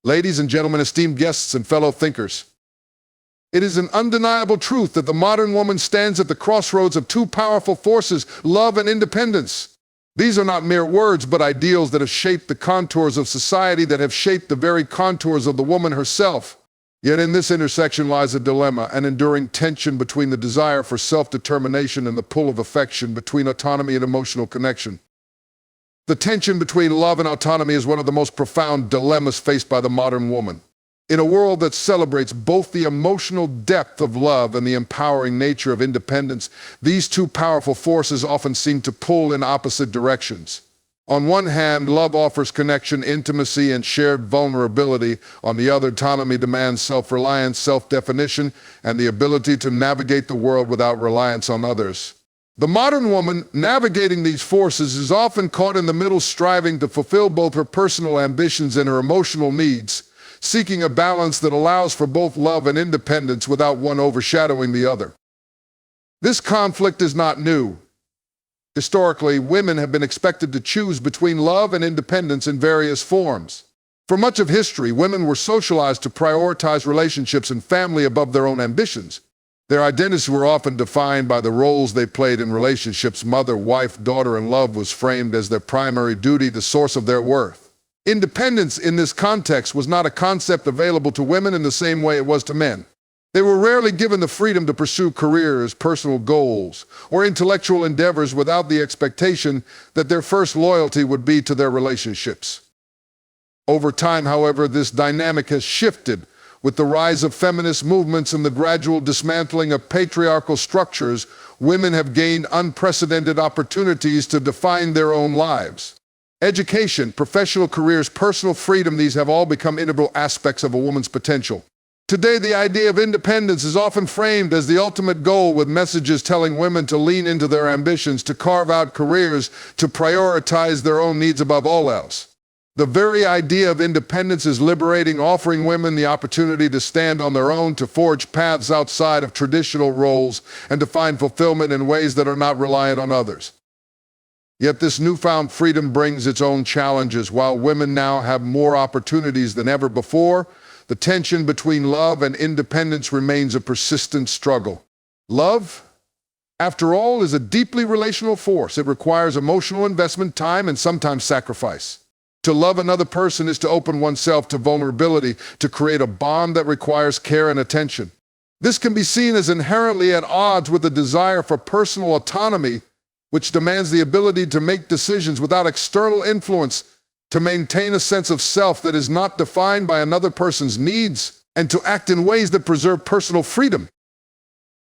Ladies and gentlemen, esteemed guests and fellow thinkers, it is an undeniable truth that the modern woman stands at the crossroads of two powerful forces, love and independence. These are not mere words, but ideals that have shaped the contours of society, that have shaped the very contours of the woman herself. Yet in this intersection lies a dilemma, an enduring tension between the desire for self-determination and the pull of affection, between autonomy and emotional connection. The tension between love and autonomy is one of the most profound dilemmas faced by the modern woman. In a world that celebrates both the emotional depth of love and the empowering nature of independence, these two powerful forces often seem to pull in opposite directions. On one hand, love offers connection, intimacy, and shared vulnerability. On the other, autonomy demands self-reliance, self-definition, and the ability to navigate the world without reliance on others. The modern woman, navigating these forces, is often caught in the middle, striving to fulfill both her personal ambitions and her emotional needs, seeking a balance that allows for both love and independence without one overshadowing the other. This conflict is not new. Historically, women have been expected to choose between love and independence in various forms. For much of history, women were socialized to prioritize relationships and family above their own ambitions. Their identities were often defined by the roles they played in relationships. Mother, wife, daughter, and love was framed as their primary duty, the source of their worth. Independence in this context was not a concept available to women in the same way it was to men. They were rarely given the freedom to pursue careers, personal goals, or intellectual endeavors without the expectation that their first loyalty would be to their relationships. Over time, however, this dynamic has shifted. With the rise of feminist movements and the gradual dismantling of patriarchal structures, women have gained unprecedented opportunities to define their own lives. Education, professional careers, personal freedom, these have all become integral aspects of a woman's potential. Today, the idea of independence is often framed as the ultimate goal, with messages telling women to lean into their ambitions, to carve out careers, to prioritize their own needs above all else. The very idea of independence is liberating, offering women the opportunity to stand on their own, to forge paths outside of traditional roles, and to find fulfillment in ways that are not reliant on others. Yet this newfound freedom brings its own challenges. While women now have more opportunities than ever before, the tension between love and independence remains a persistent struggle. Love, after all, is a deeply relational force. It requires emotional investment, time, and sometimes sacrifice. To love another person is to open oneself to vulnerability, to create a bond that requires care and attention. This can be seen as inherently at odds with the desire for personal autonomy, which demands the ability to make decisions without external influence, to maintain a sense of self that is not defined by another person's needs, and to act in ways that preserve personal freedom.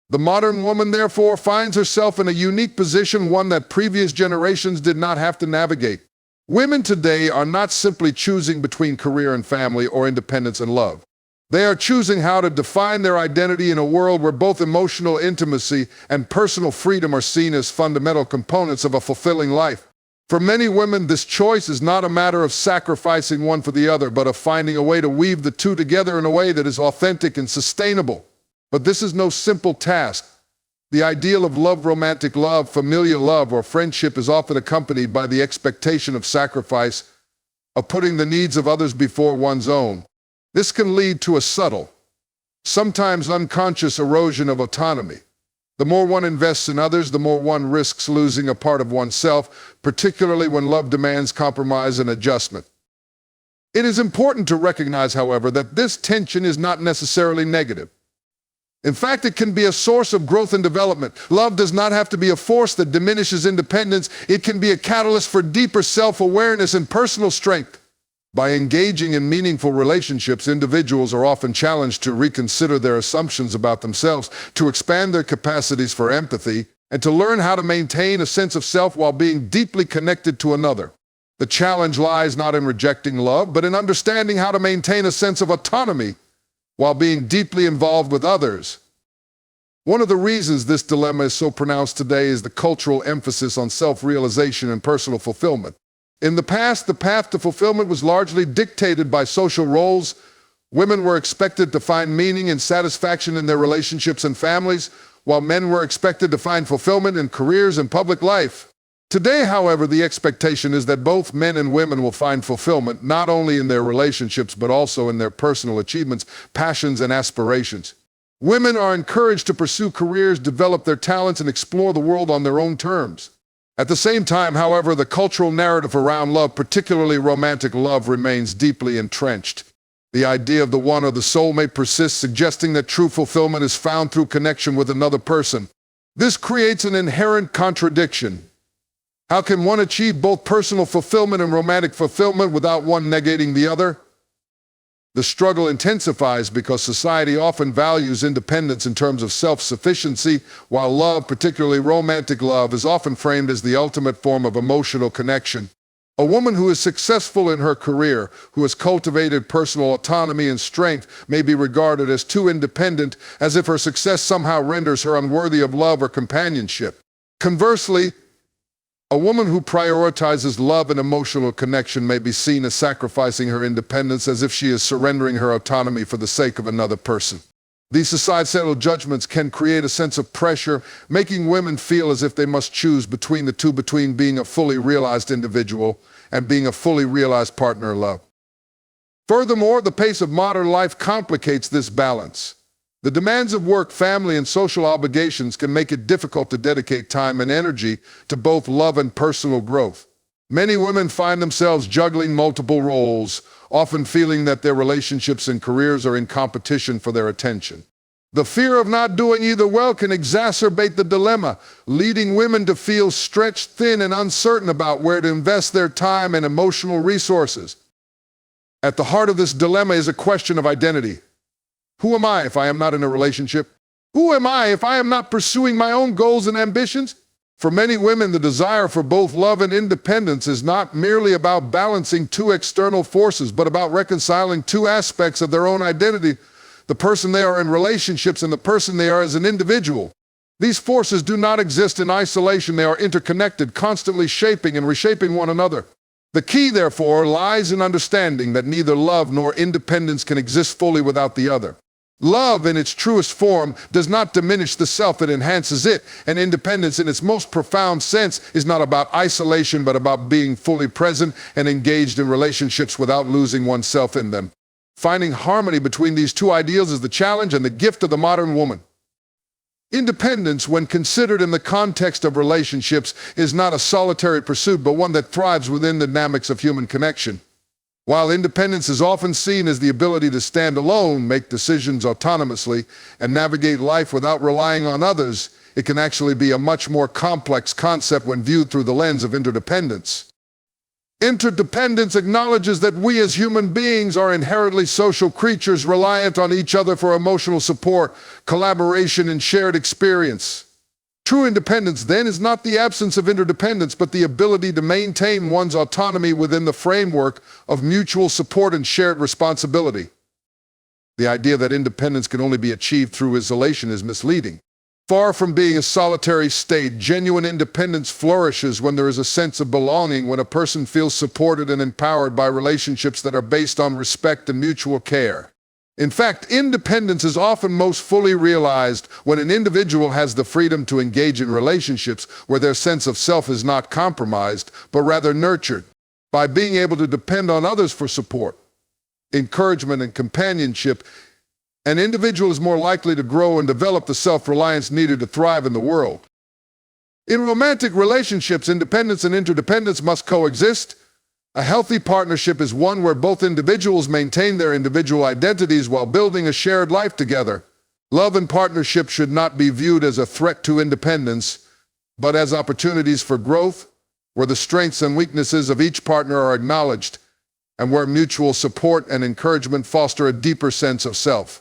The modern woman, therefore, finds herself in a unique position, one that previous generations did not have to navigate. Women today are not simply choosing between career and family, or independence and love. They are choosing how to define their identity in a world where both emotional intimacy and personal freedom are seen as fundamental components of a fulfilling life. For many women, this choice is not a matter of sacrificing one for the other, but of finding a way to weave the two together in a way that is authentic and sustainable. But this is no simple task. The ideal of love, romantic love, familial love, or friendship is often accompanied by the expectation of sacrifice, of putting the needs of others before one's own. This can lead to a subtle, sometimes unconscious erosion of autonomy. The more one invests in others, the more one risks losing a part of oneself, particularly when love demands compromise and adjustment. It is important to recognize, however, that this tension is not necessarily negative. In fact, it can be a source of growth and development. Love does not have to be a force that diminishes independence. It can be a catalyst for deeper self-awareness and personal strength. By engaging in meaningful relationships, individuals are often challenged to reconsider their assumptions about themselves, to expand their capacities for empathy, and to learn how to maintain a sense of self while being deeply connected to another. The challenge lies not in rejecting love, but in understanding how to maintain a sense of autonomy while being deeply involved with others. One of the reasons this dilemma is so pronounced today is the cultural emphasis on self-realization and personal fulfillment. In the past, the path to fulfillment was largely dictated by social roles. Women were expected to find meaning and satisfaction in their relationships and families, while men were expected to find fulfillment in careers and public life. Today, however, the expectation is that both men and women will find fulfillment not only in their relationships but also in their personal achievements, passions, and aspirations. Women are encouraged to pursue careers, develop their talents, and explore the world on their own terms. At the same time, however, the cultural narrative around love, particularly romantic love, remains deeply entrenched. The idea of the one or the soulmate persists, suggesting that true fulfillment is found through connection with another person. This creates an inherent contradiction. How can one achieve both personal fulfillment and romantic fulfillment without one negating the other? The struggle intensifies because society often values independence in terms of self-sufficiency, while love, particularly romantic love, is often framed as the ultimate form of emotional connection. A woman who is successful in her career, who has cultivated personal autonomy and strength, may be regarded as too independent, as if her success somehow renders her unworthy of love or companionship. Conversely, a woman who prioritizes love and emotional connection may be seen as sacrificing her independence, as if she is surrendering her autonomy for the sake of another person. These societal judgments can create a sense of pressure, making women feel as if they must choose between the two, between being a fully realized individual and being a fully realized partner in love. Furthermore, the pace of modern life complicates this balance. The demands of work, family, and social obligations can make it difficult to dedicate time and energy to both love and personal growth. Many women find themselves juggling multiple roles, often feeling that their relationships and careers are in competition for their attention. The fear of not doing either well can exacerbate the dilemma, leading women to feel stretched thin and uncertain about where to invest their time and emotional resources. At the heart of this dilemma is a question of identity. Who am I if I am not in a relationship? Who am I if I am not pursuing my own goals and ambitions? For many women, the desire for both love and independence is not merely about balancing two external forces, but about reconciling two aspects of their own identity: the person they are in relationships and the person they are as an individual. These forces do not exist in isolation. They are interconnected, constantly shaping and reshaping one another. The key, therefore, lies in understanding that neither love nor independence can exist fully without the other. Love, in its truest form, does not diminish the self, it enhances it, and independence, in its most profound sense, is not about isolation, but about being fully present and engaged in relationships without losing oneself in them. Finding harmony between these two ideals is the challenge and the gift of the modern woman. Independence, when considered in the context of relationships, is not a solitary pursuit, but one that thrives within the dynamics of human connection. While independence is often seen as the ability to stand alone, make decisions autonomously, and navigate life without relying on others, it can actually be a much more complex concept when viewed through the lens of interdependence. Interdependence acknowledges that we as human beings are inherently social creatures, reliant on each other for emotional support, collaboration, and shared experience. True independence, then, is not the absence of interdependence, but the ability to maintain one's autonomy within the framework of mutual support and shared responsibility. The idea that independence can only be achieved through isolation is misleading. Far from being a solitary state, genuine independence flourishes when there is a sense of belonging, when a person feels supported and empowered by relationships that are based on respect and mutual care. In fact, independence is often most fully realized when an individual has the freedom to engage in relationships where their sense of self is not compromised, but rather nurtured. By being able to depend on others for support, encouragement, and companionship, an individual is more likely to grow and develop the self-reliance needed to thrive in the world. In romantic relationships, independence and interdependence must coexist. A healthy partnership is one where both individuals maintain their individual identities while building a shared life together. Love and partnership should not be viewed as a threat to independence, but as opportunities for growth, where the strengths and weaknesses of each partner are acknowledged, and where mutual support and encouragement foster a deeper sense of self.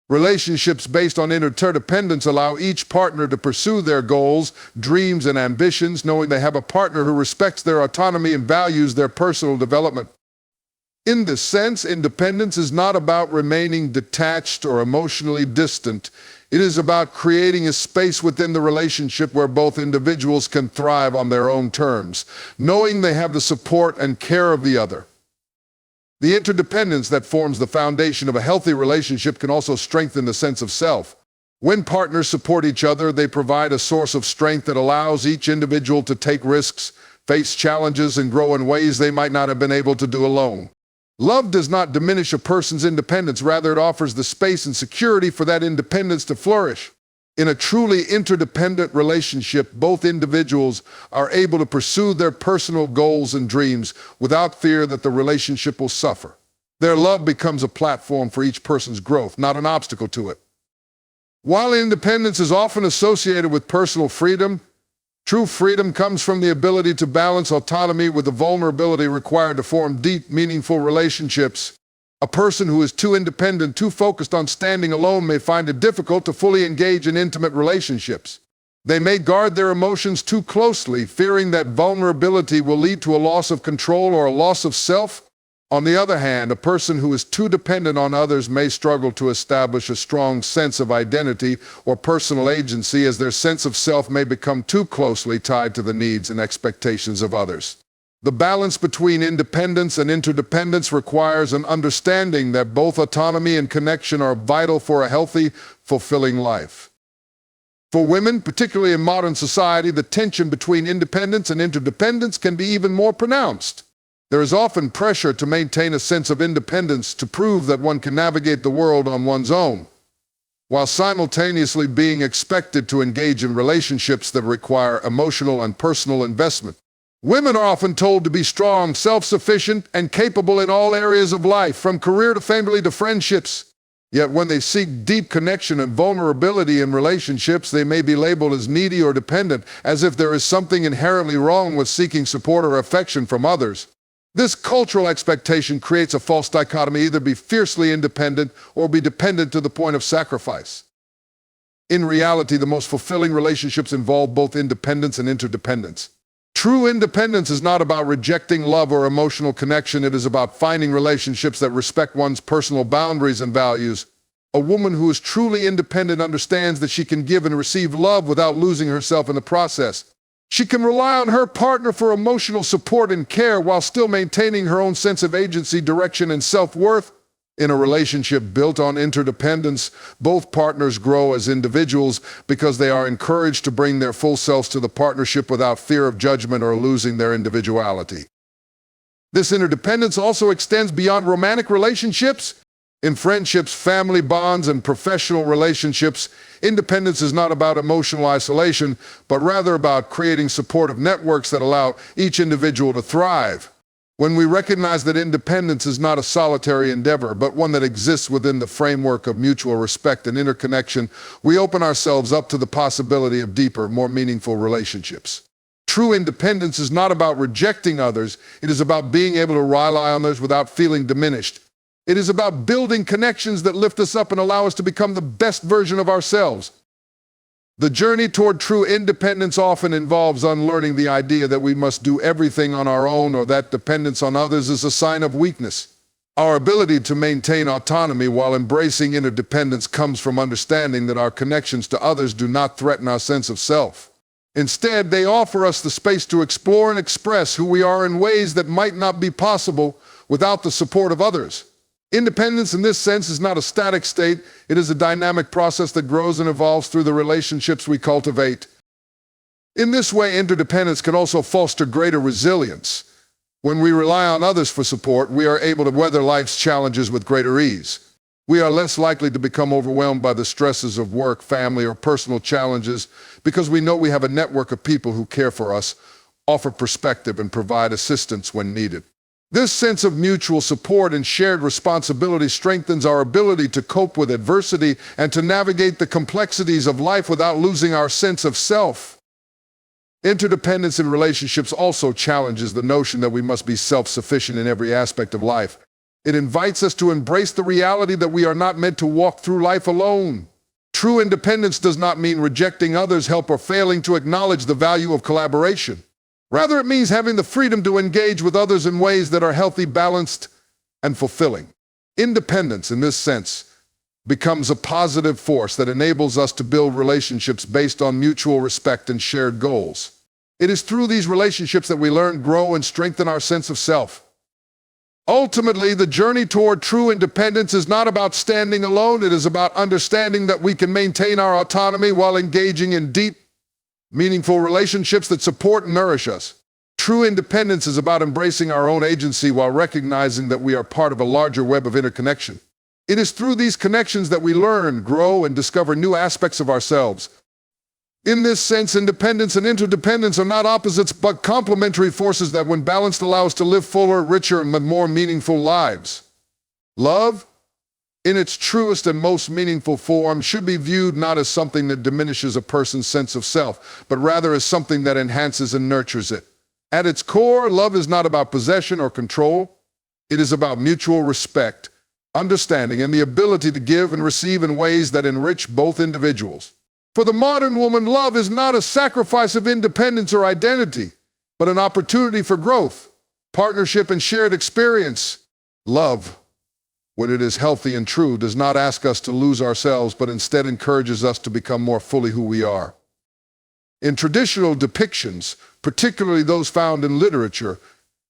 Relationships based on interdependence allow each partner to pursue their goals, dreams, and ambitions, knowing they have a partner who respects their autonomy and values their personal development. In this sense, independence is not about remaining detached or emotionally distant. It is about creating a space within the relationship where both individuals can thrive on their own terms, knowing they have the support and care of the other. The interdependence that forms the foundation of a healthy relationship can also strengthen the sense of self. When partners support each other, they provide a source of strength that allows each individual to take risks, face challenges, and grow in ways they might not have been able to do alone. Love does not diminish a person's independence, rather it offers the space and security for that independence to flourish. In a truly interdependent relationship, both individuals are able to pursue their personal goals and dreams without fear that the relationship will suffer. Their love becomes a platform for each person's growth, not an obstacle to it. While independence is often associated with personal freedom, true freedom comes from the ability to balance autonomy with the vulnerability required to form deep, meaningful relationships. A person who is too independent, too focused on standing alone, may find it difficult to fully engage in intimate relationships. They may guard their emotions too closely, fearing that vulnerability will lead to a loss of control or a loss of self. On the other hand, a person who is too dependent on others may struggle to establish a strong sense of identity or personal agency, as their sense of self may become too closely tied to the needs and expectations of others. The balance between independence and interdependence requires an understanding that both autonomy and connection are vital for a healthy, fulfilling life. For women, particularly in modern society, the tension between independence and interdependence can be even more pronounced. There is often pressure to maintain a sense of independence to prove that one can navigate the world on one's own, while simultaneously being expected to engage in relationships that require emotional and personal investment. Women are often told to be strong, self-sufficient, and capable in all areas of life, from career to family to friendships. Yet when they seek deep connection and vulnerability in relationships, they may be labeled as needy or dependent, as if there is something inherently wrong with seeking support or affection from others. This cultural expectation creates a false dichotomy: either be fiercely independent or be dependent to the point of sacrifice. In reality, the most fulfilling relationships involve both independence and interdependence. True independence is not about rejecting love or emotional connection. It is about finding relationships that respect one's personal boundaries and values. A woman who is truly independent understands that she can give and receive love without losing herself in the process. She can rely on her partner for emotional support and care while still maintaining her own sense of agency, direction, and self-worth. In a relationship built on interdependence, both partners grow as individuals because they are encouraged to bring their full selves to the partnership without fear of judgment or losing their individuality. This interdependence also extends beyond romantic relationships. In friendships, family bonds, and professional relationships, independence is not about emotional isolation, but rather about creating supportive networks that allow each individual to thrive. When we recognize that independence is not a solitary endeavor, but one that exists within the framework of mutual respect and interconnection, we open ourselves up to the possibility of deeper, more meaningful relationships. True independence is not about rejecting others. It is about being able to rely on others without feeling diminished. It is about building connections that lift us up and allow us to become the best version of ourselves. The journey toward true independence often involves unlearning the idea that we must do everything on our own, or that dependence on others is a sign of weakness. Our ability to maintain autonomy while embracing interdependence comes from understanding that our connections to others do not threaten our sense of self. Instead, they offer us the space to explore and express who we are in ways that might not be possible without the support of others. Independence in this sense is not a static state. It is a dynamic process that grows and evolves through the relationships we cultivate. In this way, interdependence can also foster greater resilience. When we rely on others for support, we are able to weather life's challenges with greater ease. We are less likely to become overwhelmed by the stresses of work, family, or personal challenges because we know we have a network of people who care for us, offer perspective, and provide assistance when needed. This sense of mutual support and shared responsibility strengthens our ability to cope with adversity and to navigate the complexities of life without losing our sense of self. Interdependence in relationships also challenges the notion that we must be self-sufficient in every aspect of life. It invites us to embrace the reality that we are not meant to walk through life alone. True independence does not mean rejecting others' help or failing to acknowledge the value of collaboration. Rather, it means having the freedom to engage with others in ways that are healthy, balanced, and fulfilling. Independence, in this sense, becomes a positive force that enables us to build relationships based on mutual respect and shared goals. It is through these relationships that we learn, grow, and strengthen our sense of self. Ultimately, the journey toward true independence is not about standing alone. It is about understanding that we can maintain our autonomy while engaging in deep, meaningful relationships that support and nourish us. True independence is about embracing our own agency while recognizing that we are part of a larger web of interconnection. It is through these connections that we learn, grow, and discover new aspects of ourselves. In this sense, independence and interdependence are not opposites but complementary forces that, when balanced, allow us to live fuller, richer, and more meaningful lives. Love, in its truest and most meaningful form, should be viewed not as something that diminishes a person's sense of self, but rather as something that enhances and nurtures it. At its core, love is not about possession or control. It is about mutual respect, understanding, and the ability to give and receive in ways that enrich both individuals. For the modern woman, love is not a sacrifice of independence or identity, but an opportunity for growth, partnership, and shared experience. Love, when it is healthy and true, does not ask us to lose ourselves, but instead encourages us to become more fully who we are. In traditional depictions, particularly those found in literature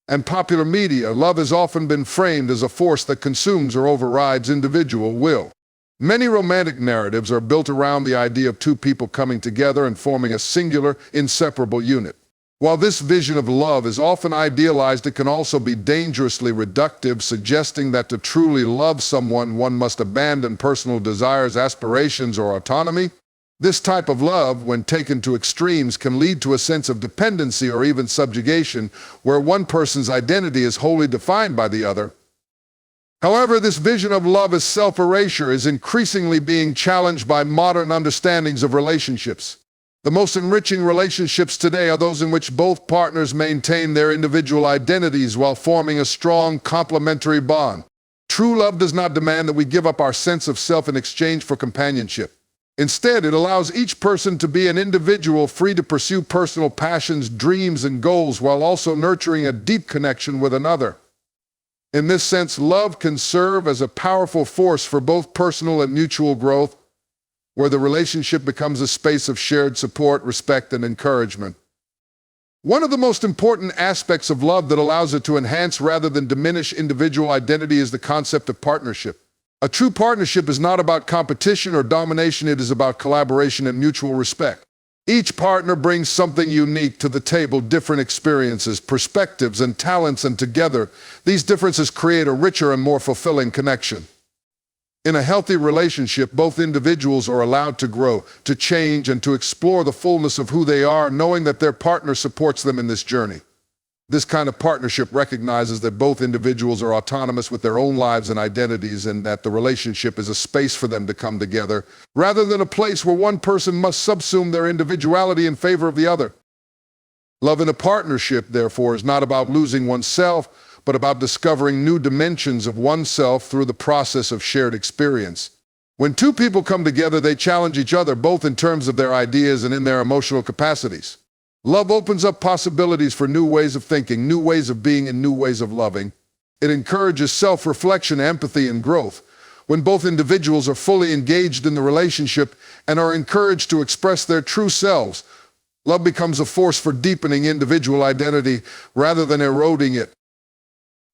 and popular media, love has often been framed as a force that consumes or overrides individual will. Many romantic narratives are built around the idea of two people coming together and forming a singular, inseparable unit. While this vision of love is often idealized, it can also be dangerously reductive, suggesting that to truly love someone, one must abandon personal desires, aspirations, or autonomy. This type of love, when taken to extremes, can lead to a sense of dependency or even subjugation, where one person's identity is wholly defined by the other. However, this vision of love as self-erasure is increasingly being challenged by modern understandings of relationships. The most enriching relationships today are those in which both partners maintain their individual identities while forming a strong, complementary bond. True love does not demand that we give up our sense of self in exchange for companionship. Instead, it allows each person to be an individual free to pursue personal passions, dreams, and goals while also nurturing a deep connection with another. In this sense, love can serve as a powerful force for both personal and mutual growth, where the relationship becomes a space of shared support, respect, and encouragement. One of the most important aspects of love that allows it to enhance rather than diminish individual identity is the concept of partnership. A true partnership is not about competition or domination, it is about collaboration and mutual respect. Each partner brings something unique to the table, different experiences, perspectives, and talents, and together, these differences create a richer and more fulfilling connection. In a healthy relationship, both individuals are allowed to grow, to change, and to explore the fullness of who they are, knowing that their partner supports them in this journey. This kind of partnership recognizes that both individuals are autonomous with their own lives and identities, and that the relationship is a space for them to come together, rather than a place where one person must subsume their individuality in favor of the other. Love in a partnership, therefore, is not about losing oneself, but about discovering new dimensions of oneself through the process of shared experience. When two people come together, they challenge each other, both in terms of their ideas and in their emotional capacities. Love opens up possibilities for new ways of thinking, new ways of being, and new ways of loving. It encourages self-reflection, empathy, and growth. When both individuals are fully engaged in the relationship and are encouraged to express their true selves, love becomes a force for deepening individual identity rather than eroding it.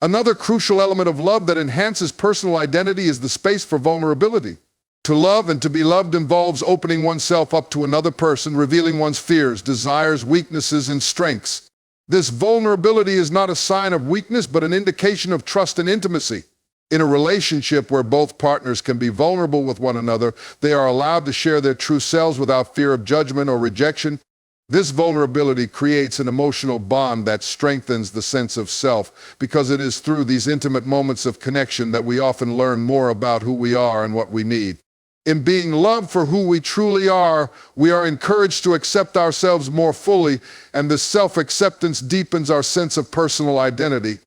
Another crucial element of love that enhances personal identity is the space for vulnerability. To love and to be loved involves opening oneself up to another person, revealing one's fears, desires, weaknesses, and strengths. This vulnerability is not a sign of weakness, but an indication of trust and intimacy. In a relationship where both partners can be vulnerable with one another, they are allowed to share their true selves without fear of judgment or rejection. This vulnerability creates an emotional bond that strengthens the sense of self, because it is through these intimate moments of connection that we often learn more about who we are and what we need. In being loved for who we truly are, we are encouraged to accept ourselves more fully, and this self-acceptance deepens our sense of personal identity.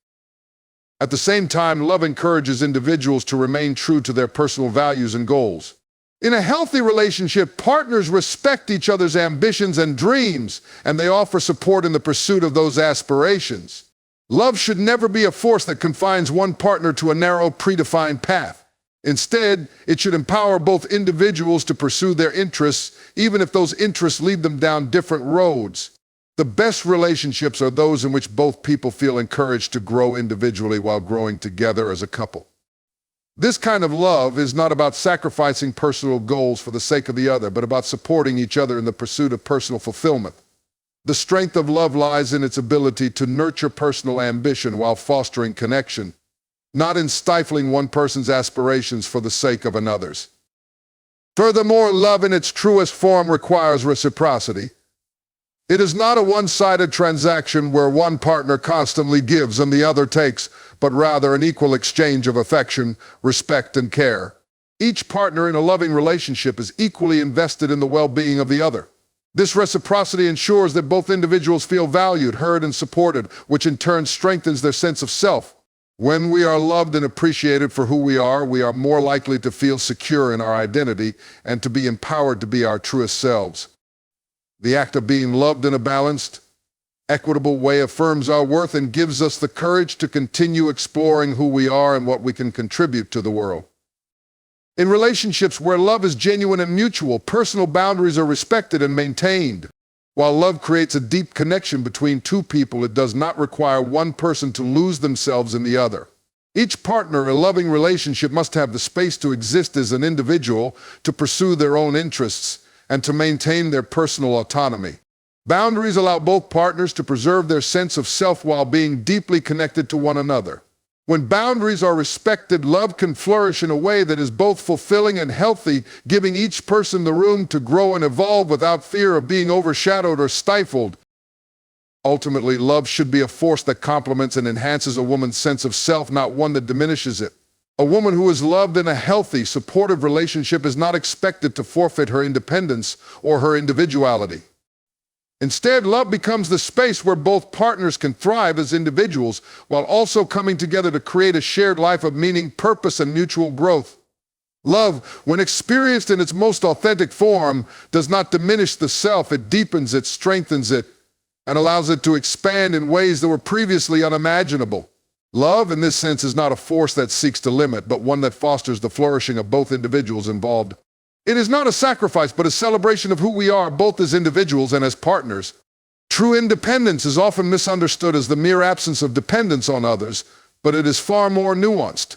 At the same time, love encourages individuals to remain true to their personal values and goals. In a healthy relationship, partners respect each other's ambitions and dreams, and they offer support in the pursuit of those aspirations. Love should never be a force that confines one partner to a narrow, predefined path. Instead, it should empower both individuals to pursue their interests, even if those interests lead them down different roads. The best relationships are those in which both people feel encouraged to grow individually while growing together as a couple. This kind of love is not about sacrificing personal goals for the sake of the other, but about supporting each other in the pursuit of personal fulfillment. The strength of love lies in its ability to nurture personal ambition while fostering connection, not in stifling one person's aspirations for the sake of another's. Furthermore, love in its truest form requires reciprocity. It is not a one-sided transaction where one partner constantly gives and the other takes, but rather an equal exchange of affection, respect, and care. Each partner in a loving relationship is equally invested in the well-being of the other. This reciprocity ensures that both individuals feel valued, heard, and supported, which in turn strengthens their sense of self. When we are loved and appreciated for who we are more likely to feel secure in our identity and to be empowered to be our truest selves. The act of being loved in a balanced, equitable way affirms our worth and gives us the courage to continue exploring who we are and what we can contribute to the world. In relationships where love is genuine and mutual, personal boundaries are respected and maintained. While love creates a deep connection between two people, it does not require one person to lose themselves in the other. Each partner in a loving relationship must have the space to exist as an individual, to pursue their own interests, and to maintain their personal autonomy. Boundaries allow both partners to preserve their sense of self while being deeply connected to one another. When boundaries are respected, love can flourish in a way that is both fulfilling and healthy, giving each person the room to grow and evolve without fear of being overshadowed or stifled. Ultimately, love should be a force that complements and enhances a woman's sense of self, not one that diminishes it. A woman who is loved in a healthy, supportive relationship is not expected to forfeit her independence or her individuality. Instead, love becomes the space where both partners can thrive as individuals while also coming together to create a shared life of meaning, purpose, and mutual growth. Love, when experienced in its most authentic form, does not diminish the self. It deepens it, strengthens it, and allows it to expand in ways that were previously unimaginable. Love, in this sense, is not a force that seeks to limit, but one that fosters the flourishing of both individuals involved. It is not a sacrifice, but a celebration of who we are, both as individuals and as partners. True independence is often misunderstood as the mere absence of dependence on others, but it is far more nuanced.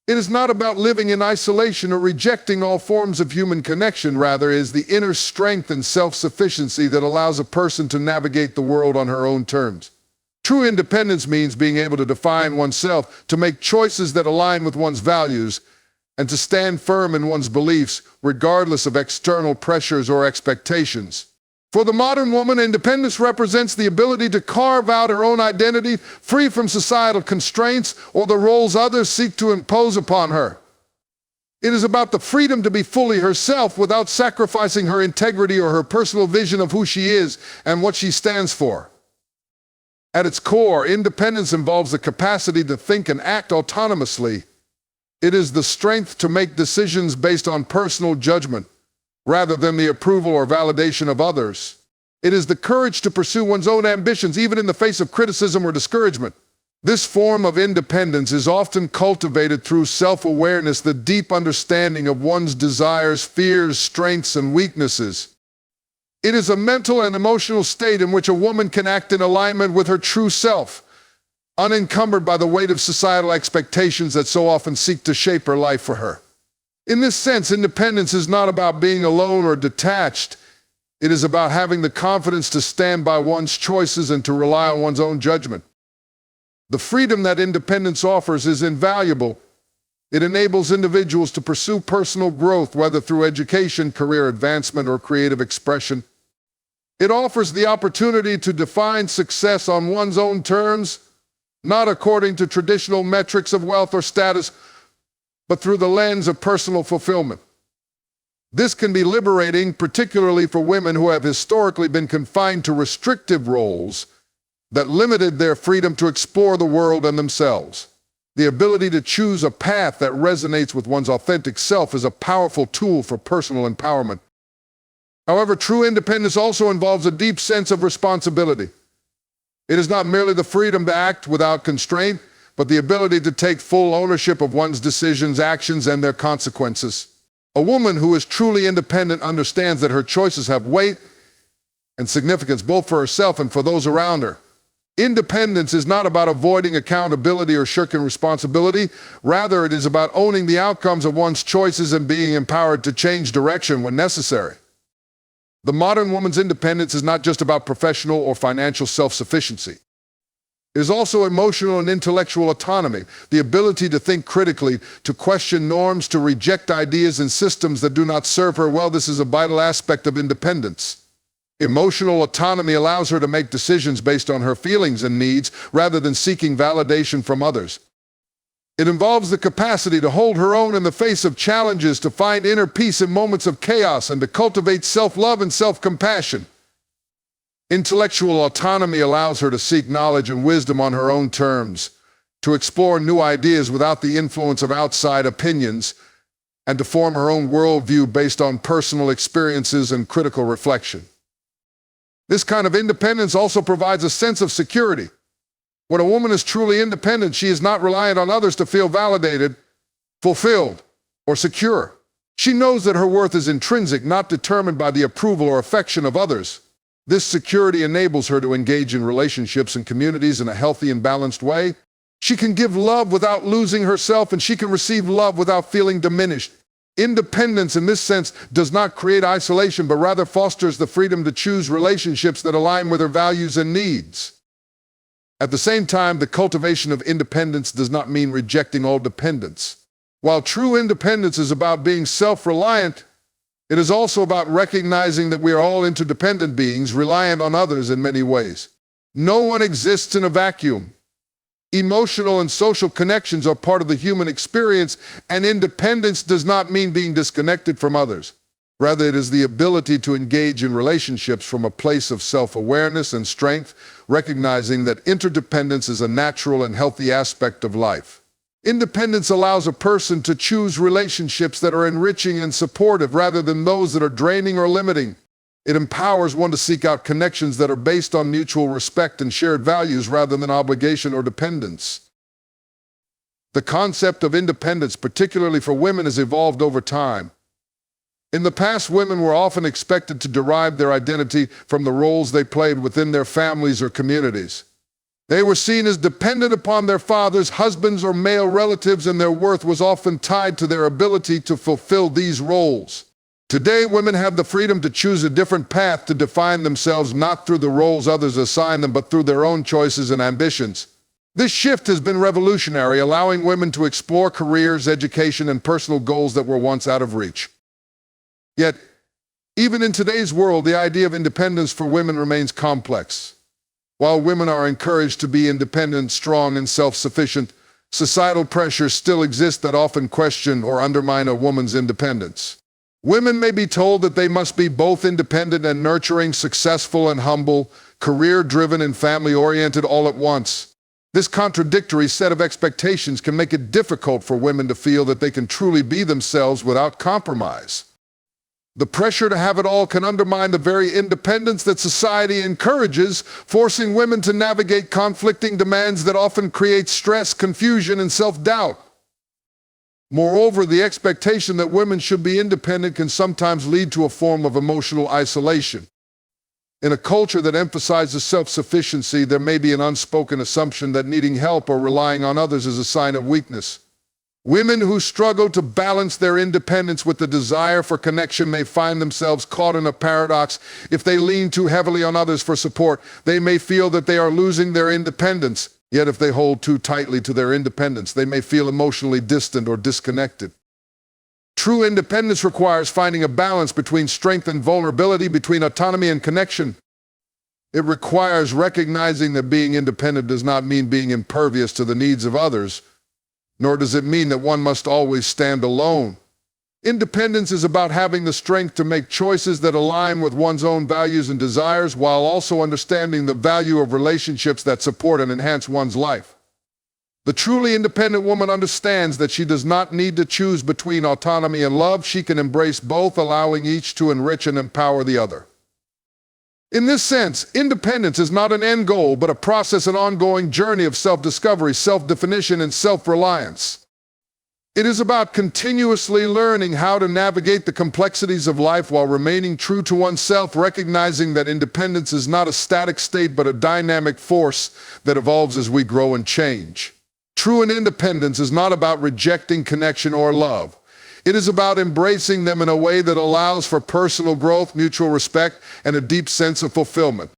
It is not about living in isolation or rejecting all forms of human connection. Rather, it is the inner strength and self-sufficiency that allows a person to navigate the world on her own terms. True independence means being able to define oneself, to make choices that align with one's values, and to stand firm in one's beliefs, regardless of external pressures or expectations. For the modern woman, independence represents the ability to carve out her own identity, free from societal constraints or the roles others seek to impose upon her. It is about the freedom to be fully herself without sacrificing her integrity or her personal vision of who she is and what she stands for. At its core, independence involves the capacity to think and act autonomously. It is the strength to make decisions based on personal judgment, rather than the approval or validation of others. It is the courage to pursue one's own ambitions, even in the face of criticism or discouragement. This form of independence is often cultivated through self-awareness, the deep understanding of one's desires, fears, strengths, and weaknesses. It is a mental and emotional state in which a woman can act in alignment with her true self, unencumbered by the weight of societal expectations that so often seek to shape her life for her. In this sense, independence is not about being alone or detached. It is about having the confidence to stand by one's choices and to rely on one's own judgment. The freedom that independence offers is invaluable. It enables individuals to pursue personal growth, whether through education, career advancement, or creative expression. It offers the opportunity to define success on one's own terms, not according to traditional metrics of wealth or status, but through the lens of personal fulfillment. This can be liberating, particularly for women who have historically been confined to restrictive roles that limited their freedom to explore the world and themselves. The ability to choose a path that resonates with one's authentic self is a powerful tool for personal empowerment. However, true independence also involves a deep sense of responsibility. It is not merely the freedom to act without constraint, but the ability to take full ownership of one's decisions, actions, and their consequences. A woman who is truly independent understands that her choices have weight and significance both for herself and for those around her. Independence is not about avoiding accountability or shirking responsibility. Rather, it is about owning the outcomes of one's choices and being empowered to change direction when necessary. The modern woman's independence is not just about professional or financial self-sufficiency. It is also emotional and intellectual autonomy, the ability to think critically, to question norms, to reject ideas and systems that do not serve her well. This is a vital aspect of independence. Emotional autonomy allows her to make decisions based on her feelings and needs rather than seeking validation from others. It involves the capacity to hold her own in the face of challenges, to find inner peace in moments of chaos, and to cultivate self-love and self-compassion. Intellectual autonomy allows her to seek knowledge and wisdom on her own terms, to explore new ideas without the influence of outside opinions, and to form her own worldview based on personal experiences and critical reflection. This kind of independence also provides a sense of security. When a woman is truly independent, she is not reliant on others to feel validated, fulfilled, or secure. She knows that her worth is intrinsic, not determined by the approval or affection of others. This security enables her to engage in relationships and communities in a healthy and balanced way. She can give love without losing herself, and she can receive love without feeling diminished. Independence in this sense does not create isolation, but rather fosters the freedom to choose relationships that align with her values and needs. At the same time, the cultivation of independence does not mean rejecting all dependence. While true independence is about being self-reliant, it is also about recognizing that we are all interdependent beings, reliant on others in many ways. No one exists in a vacuum. Emotional and social connections are part of the human experience, and independence does not mean being disconnected from others. Rather, it is the ability to engage in relationships from a place of self-awareness and strength, recognizing that interdependence is a natural and healthy aspect of life. Independence allows a person to choose relationships that are enriching and supportive rather than those that are draining or limiting. It empowers one to seek out connections that are based on mutual respect and shared values rather than obligation or dependence. The concept of independence, particularly for women, has evolved over time. In the past, women were often expected to derive their identity from the roles they played within their families or communities. They were seen as dependent upon their fathers, husbands, or male relatives, and their worth was often tied to their ability to fulfill these roles. Today, women have the freedom to choose a different path to define themselves, not through the roles others assign them, but through their own choices and ambitions. This shift has been revolutionary, allowing women to explore careers, education, and personal goals that were once out of reach. Yet, even in today's world, the idea of independence for women remains complex. While women are encouraged to be independent, strong, and self-sufficient, societal pressures still exist that often question or undermine a woman's independence. Women may be told that they must be both independent and nurturing, successful and humble, career-driven and family-oriented all at once. This contradictory set of expectations can make it difficult for women to feel that they can truly be themselves without compromise. The pressure to have it all can undermine the very independence that society encourages, forcing women to navigate conflicting demands that often create stress, confusion, and self-doubt. Moreover, the expectation that women should be independent can sometimes lead to a form of emotional isolation. In a culture that emphasizes self-sufficiency, there may be an unspoken assumption that needing help or relying on others is a sign of weakness. Women who struggle to balance their independence with the desire for connection may find themselves caught in a paradox. If they lean too heavily on others for support, they may feel that they are losing their independence. Yet if they hold too tightly to their independence, they may feel emotionally distant or disconnected. True independence requires finding a balance between strength and vulnerability, between autonomy and connection. It requires recognizing that being independent does not mean being impervious to the needs of others, nor does it mean that one must always stand alone. Independence is about having the strength to make choices that align with one's own values and desires, while also understanding the value of relationships that support and enhance one's life. The truly independent woman understands that she does not need to choose between autonomy and love. She can embrace both, allowing each to enrich and empower the other. In this sense, independence is not an end goal, but a process, an ongoing journey of self-discovery, self-definition, and self-reliance. It is about continuously learning how to navigate the complexities of life while remaining true to oneself, recognizing that independence is not a static state but a dynamic force that evolves as we grow and change. True independence is not about rejecting connection or love. It is about embracing them in a way that allows for personal growth, mutual respect, and a deep sense of fulfillment.